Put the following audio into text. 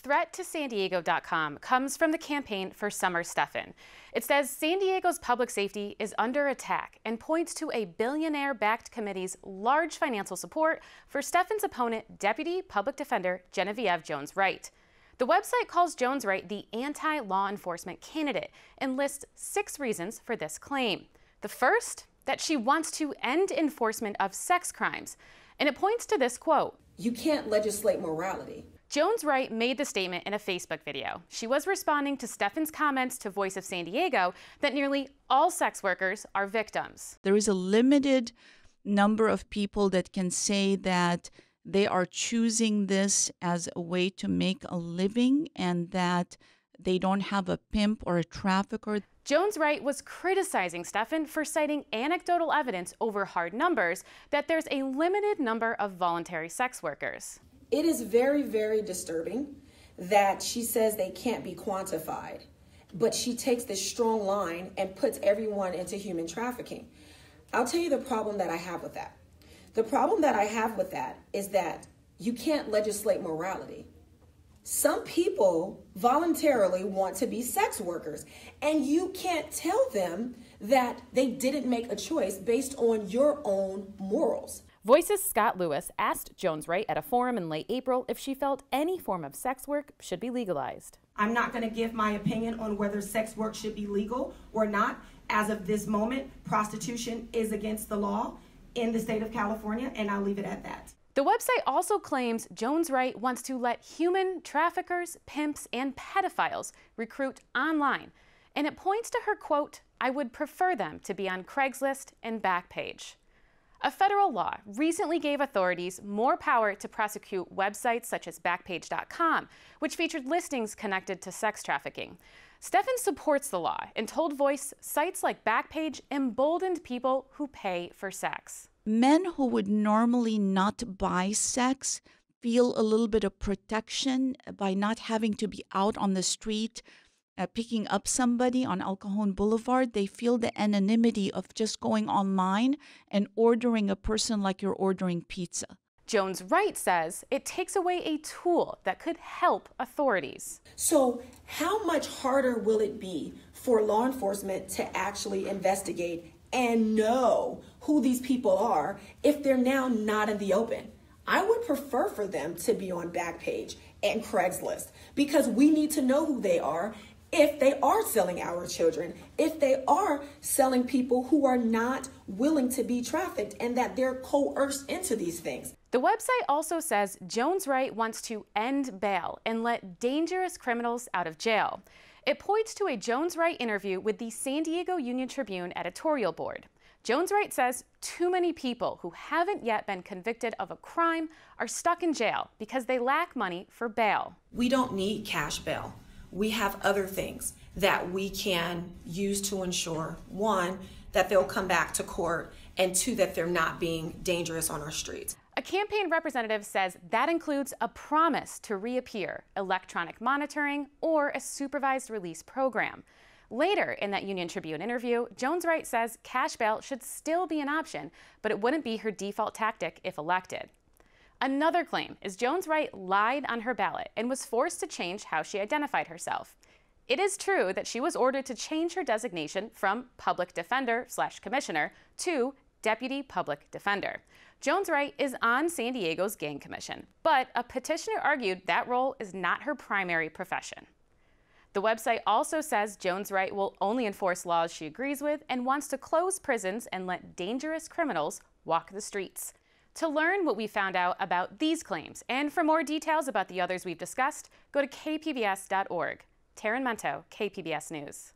threat to SanDiego.com comes from the Campaign for Summer Stephan. It says San Diego's public safety is under attack and points to a billionaire-backed committee's large financial support for Stephan's opponent, Deputy Public Defender Genevieve Jones-Wright. The website calls Jones-Wright the anti-law enforcement candidate and lists 6 reasons for this claim. The first, that she wants to end enforcement of sex crimes. And it points to this quote: "You can't legislate morality." Jones-Wright made the statement in a Facebook video. She was responding to Stephan's comments to Voice of San Diego that nearly all sex workers are victims. There is a limited number of people that can say that they are choosing this as a way to make a living and that they don't have a pimp or a trafficker. Jones-Wright was criticizing Stephan for citing anecdotal evidence over hard numbers that there's a limited number of voluntary sex workers. It is very, very disturbing that she says they can't be quantified, but she takes this strong line and puts everyone into human trafficking. I'll tell you the problem that I have with that. The problem that I have with that is that you can't legislate morality. Some people voluntarily want to be sex workers, and you can't tell them that they didn't make a choice based on your own morals. Voice's Scott Lewis asked Jones-Wright at a forum in late April if she felt any form of sex work should be legalized. I'm not going to give my opinion on whether sex work should be legal or not. As of this moment, prostitution is against the law in the state of California, and I'll leave it at that. The website also claims Jones-Wright wants to let human traffickers, pimps, and pedophiles recruit online. And it points to her quote, "I would prefer them to be on Craigslist and Backpage." A federal law recently gave authorities more power to prosecute websites such as Backpage.com, which featured listings connected to sex trafficking. Stephan supports the law and told Voice sites like Backpage emboldened people who pay for sex. Men who would normally not buy sex feel a little bit of protection by not having to be out on the street picking up somebody on El Cajon Boulevard. They feel the anonymity of just going online and ordering a person like you're ordering pizza. Jones-Wright says it takes away a tool that could help authorities. So how much harder will it be for law enforcement to actually investigate and know who these people are if they're now not in the open? I would prefer for them to be on Backpage and Craigslist because we need to know who they are if they are selling our children, if they are selling people who are not willing to be trafficked and that they're coerced into these things. The website also says Jones-Wright wants to end bail and let dangerous criminals out of jail. It points to a Jones-Wright interview with the San Diego Union Tribune editorial board. Jones-Wright says too many people who haven't yet been convicted of a crime are stuck in jail because they lack money for bail. We don't need cash bail. We have other things that we can use to ensure, 1, that they'll come back to court, and 2, that they're not being dangerous on our streets. A campaign representative says that includes a promise to reappear, electronic monitoring, or a supervised release program. Later in that Union Tribune interview, Jones-Wright says cash bail should still be an option, but it wouldn't be her default tactic if elected. Another claim is Jones-Wright lied on her ballot and was forced to change how she identified herself. It is true that she was ordered to change her designation from public defender/commissioner to deputy public defender. Jones-Wright is on San Diego's gang commission, but a petitioner argued that role is not her primary profession. The website also says Jones-Wright will only enforce laws she agrees with and wants to close prisons and let dangerous criminals walk the streets. To learn what we found out about these claims and for more details about the others we've discussed, go to kpbs.org. Taryn Mento, KPBS News.